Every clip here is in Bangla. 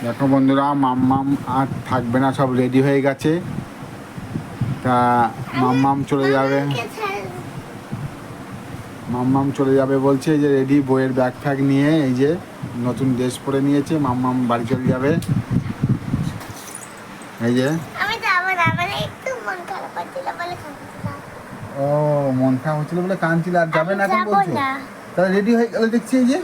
দেখো বন্ধুরা, মাম্মাম আর থাকবে না, সব রেডি হয়ে গেছে। তা মাম্মাম চলে যাবে, মাম্মাম চলে যাবে বলছে। এই যে রেডি, বইয়ের ব্যাগ ফ্যাগ নিয়ে, এই যে নতুন ড্রেস পরে নিয়েছে। মাম্মাম বাড়ি চলে যাবে। এই যে ও মন খারাপ হচ্ছিল বলে কাঁদছিল, আর যাবে না এখন বলছে। তাহলে রেডি হয়ে গেল দেখছি। এই যে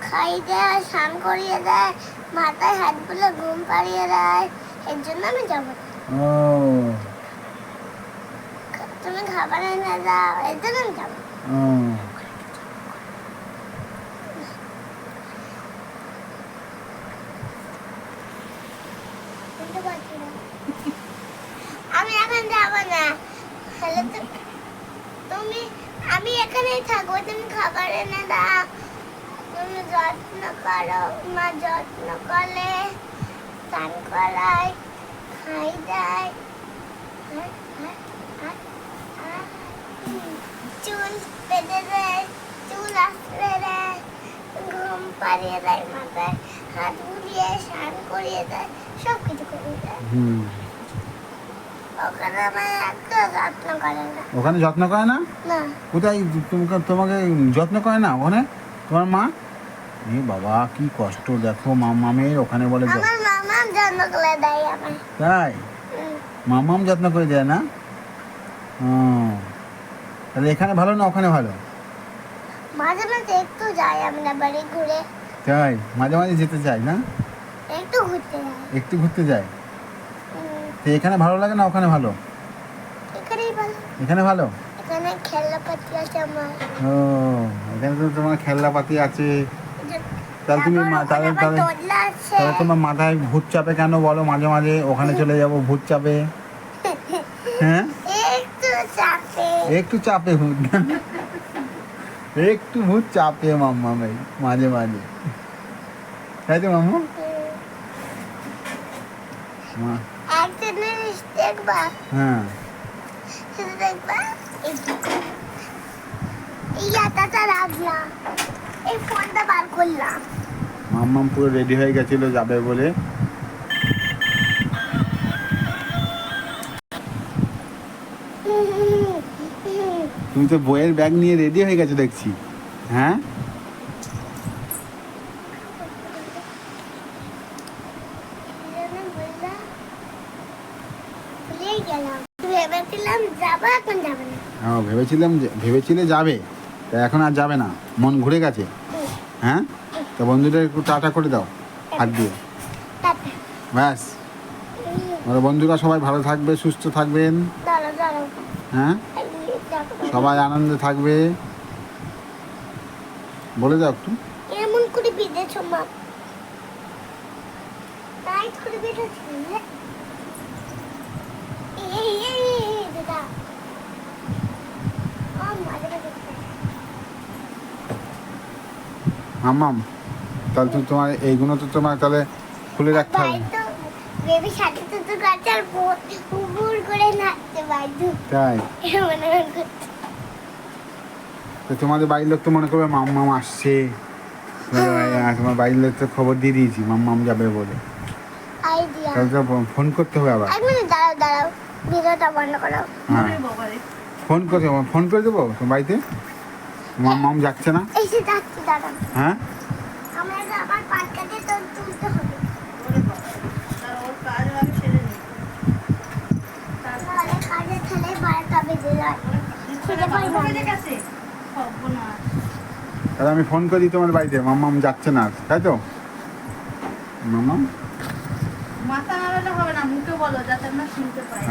খাই দেয়, স্নান করিয়ে দেয়, মাথায় হাত বুলে ঘুম পাড়িয়ে দেয়, এর জন্য আমি যাবো। ও তুমি খাবার এনে দাও, এর জন্য আমি যাবো। আমি এখন যাবো না। তুমি, আমি এখানেই থাকবো, তুমি খাবার এনে দাও, তুমি যত্ন করো। মা যত্ন করলে, স্নান করায়, খাই দেয়, চুল বেঁধে দেয়, চুল আশ্রয় দেয়, ঘুম পাড়িয়ে দেয়, মাথায় হাত বুলিয়ে স্নান করিয়ে দেয়, সব কিছু করে দেয়। ওখানে যত্ন করে না? কোথায় তোমাকে যত্ন করে না ওখানে তোমার মা? এ বাবা, কি কষ্ট দেখো মামামের। ওখানে বলে তাই মামাম যত্ন করে দেয় না? তাহলে এখানে ভালো না ওখানে ভালো? মাঝে মাঝে একটু যাই আমরা বাড়ি ঘুরে। তাই মাঝে মাঝে যেতে চাই না? একটু ঘুরতে যাই। একটু ঘুরতে যাই। তো এখানে ভালো লাগে না ওখানে ভালো? এখানেই ভালো। এখানে ভালো? এখানে খেলনাপাতি আছে আমার। ও এখানে তো তোমার খেলনাপাতি আছে। তাহলে তুমি তাহলে তোমার মাথায় ভূত চাপে কেন বলো মাঝে মাঝে? ওখানে চলে যাবো, ভূত চাপে। হ্যাঁ একটু চাপে ভূত, একটু ভূত চাপে মাম্মা মাঝে মাঝে, তাই তো মাম্মা? হ্যাঁ মাম্মাম পুরো রেডি হয়ে গেছিল যাবে বলে। তুমি তো বইয়ের ব্যাগ নিয়ে রেডি হয়ে গেছো দেখছি। হ্যাঁ ভেবেছিলে যাবে, তা এখন আর যাবে না, মন ঘুরে গেছে। হ্যাঁ তা বন্ধুদের একটু টাটা করে দাও হাত দিয়ে, ব্যাস। বন্ধুরা সবাই ভালো থাকবে, সুস্থ থাকবেন। হ্যাঁ সবাই আনন্দে থাকবে, বলে দাও একটু। এমন করে বিদেছ মা, তাই করে বিদেছি। মাম্মাম তাহলে তুমি তোমার এইগুলো তো তোমার তাহলে খুলে রাখতে হবে। বেবি সাথে তো তো গাছার উপর করে নাচতে বাধ্য। তাই তো তোমাদের বাড়ির লোক তো মনে করবে মাম্মাম আসছে, তোমার বাড়ির লোক তো খবর দিয়ে দিয়েছি মাম্মাম যাবে বলে। তাহলে তো ফোন করতে হবে আবার। দাঁড়াও ভিডিওটা বন্ধ করো। হ্যাঁ ফোন করে দেবো তোমার বাড়িতে, মাম্মাম যাচ্ছে না? হ্যাঁ তাহলে আমি ফোন করি তোমার বাড়িতে, মাম্মাম যাচ্ছে না, তাই তো? মাম্মাম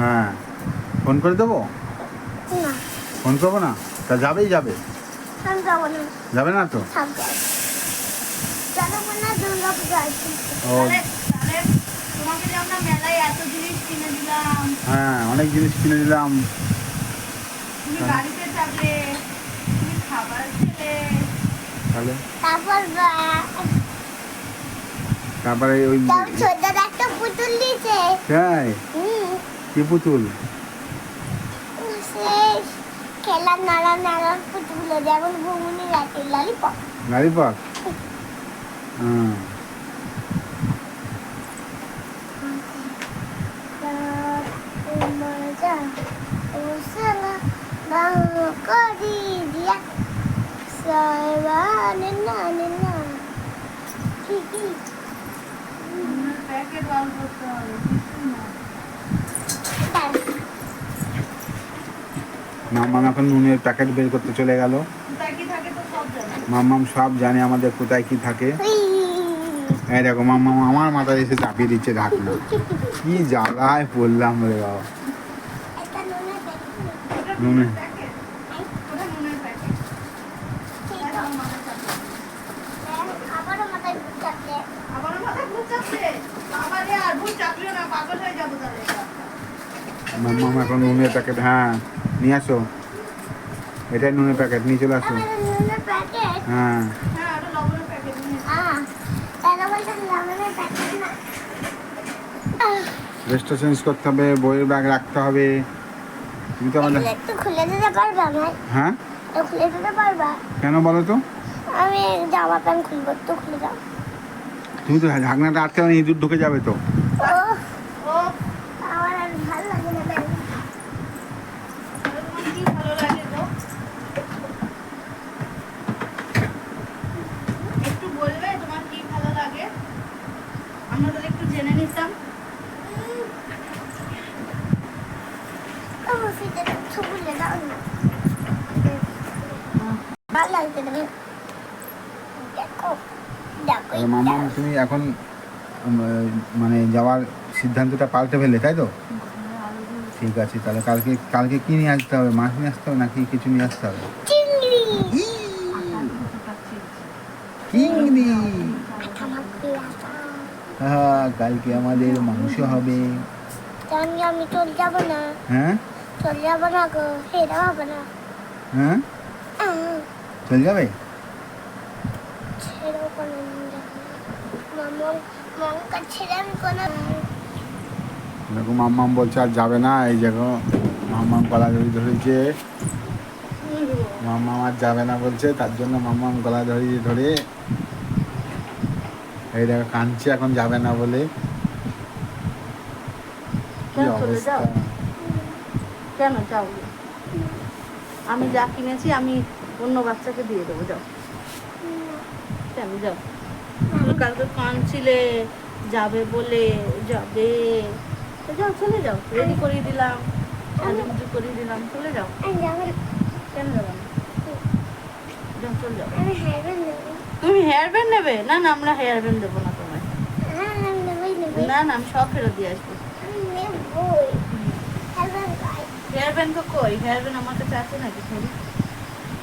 হ্যাঁ ফোন করে দেবো? ফোন করবো না? তা যাবেই যাবে? যাবে না তো? ও হ্যাঁ অনেক জিনিস কিনে দিলাম। তাহলে তারপরে ওই একটা পুতুল দিয়েছে। তাই কি পুতুল? খেলার নানা নানা পুতুল, যেমন ঘুমুনি রাখে ললিপপ। ললিপপ করি দিয়া সাইবানে না না কি কি প্যাকেট বার করতে হবে কিছু না। মাম্মাম এখন নুনের প্যাকেট বের করতে চলে গেল। কোথায় কি থাকে তো সব জানে। মাম্মাম সব জানে আমাদের কোথায় কি থাকে। এই দেখো মাম্মাম আমার মাথায় এসে চাপিয়ে দিচ্ছে ঢাকনা। কি জ্বালায় পড়লাম রে বাবা। একটা নুনের প্যাকেট ওটা নুনে প্যাকেট ওটা নুনের প্যাকেট। আমার মাথায় চাপবে। আবারও মাথায় ভূত চাপলে আবার মাথায় ভূত চাপবে। বাবারে আর ভূত চাপলেও না, পাগল হয়ে যাবো তাহলে। মাম্মাম এখন নুনের প্যাকেট, হ্যাঁ নিয়ে আসো, এটাই নুনের প্যাকেট, নিয়ে চলে আসো। আমার নুনের প্যাকেট হ্যাঁ হ্যাঁ, ওটা লবণের প্যাকেট নিয়ে এসো। তারা বলছে লেমনের প্যাকেট না ড্রেসটা চেঞ্জ করতে হবে, বইয়ের ব্যাগ রাখতে হবে। তুমি তো আমাদের, এগুলো একটু খুলে দিতে পারবে আমার হ্যাঁ একটু খুলে দিতে পারবা কেন বলো তো? আমি জামা প্যান্ট খুলবো একটু খুলে দাও তুমি তো ঢাকনাটা আটকে মানে ইঁদুর ঢুকে যাবে তো। ও ও, আমার আর ভালো লাগে না ব্যাগ তাহলে তোমার কি ভালো লাগে গো? একটু বলবে তোমার কি ভালো লাগে? আমরা তাহলে একটু জেনে নিতাম। আমার ফিতে একটু খুলে দাও না ভালো লাগছে তুমি দেখো দেখো আর মাম্মাম তুমি এখন মানে যাওয়ার সিদ্ধান্তটা পাল্টে ফেললে, তাই তো? ঠিক আছে, তাহলে কালকে কালকে কি নিয়ে আসতে হবে? মাছ নিয়ে আসতে হবে নাকি কিছু নিয়ে আসতে হবে? চিংড়ি চিংড়ি, আমার প্রিয় হ্যাঁ কালকে আমাদের মাংস হবে। জানি আমি চলে যাবো না হ্যাঁ চলে যাবো না গো ফেরা হবে না হ্যাঁ চলে যাবে? ছেড়েও কোনো মমকা ছেড়ে আমি কোনো দেখো মাম্মাম বলছে আর যাবে না, এই দেখো মাম্মাম গলা ধরেছে। মাম্মাম আর যাবে না বলছে, তার জন্য মাম্মাম গলা ধরে এই দেখো কাঁদছে এখন যাবে না বলে। কি চলে অবস্থা। যাও। কেন যাও? আমি যা কিনেছি আমি অন্য বাচ্চাকে দিয়ে দেবো, যাও। কেন যাও? তুমি কালকে কাঁদছিলে যাবে বলে, যাবে তো যাও, চলে যাও। রেডি করিয়ে দিলাম, সাজুগুজু করিয়ে দিলাম, চলে যাও। আমি যাবো না কেন যাবে না? যাও, চলে যাও। আমি হেয়ারব্যান্ড নেবো তুমি হেয়ার ব্যান্ড নেবে? না না, আমরা হেয়ার ব্যান্ড দেবো না তোমায়। হ্যাঁ আমি নেবই নেবই না না, আমি সব ফেরত দিয়ে আসবো। আমি নেবই হেয়ারব্যান্ড হেয়ার ব্যান্ড তো কই? হেয়ার ব্যান্ড আমার কাছে আছে নাকি? সরি।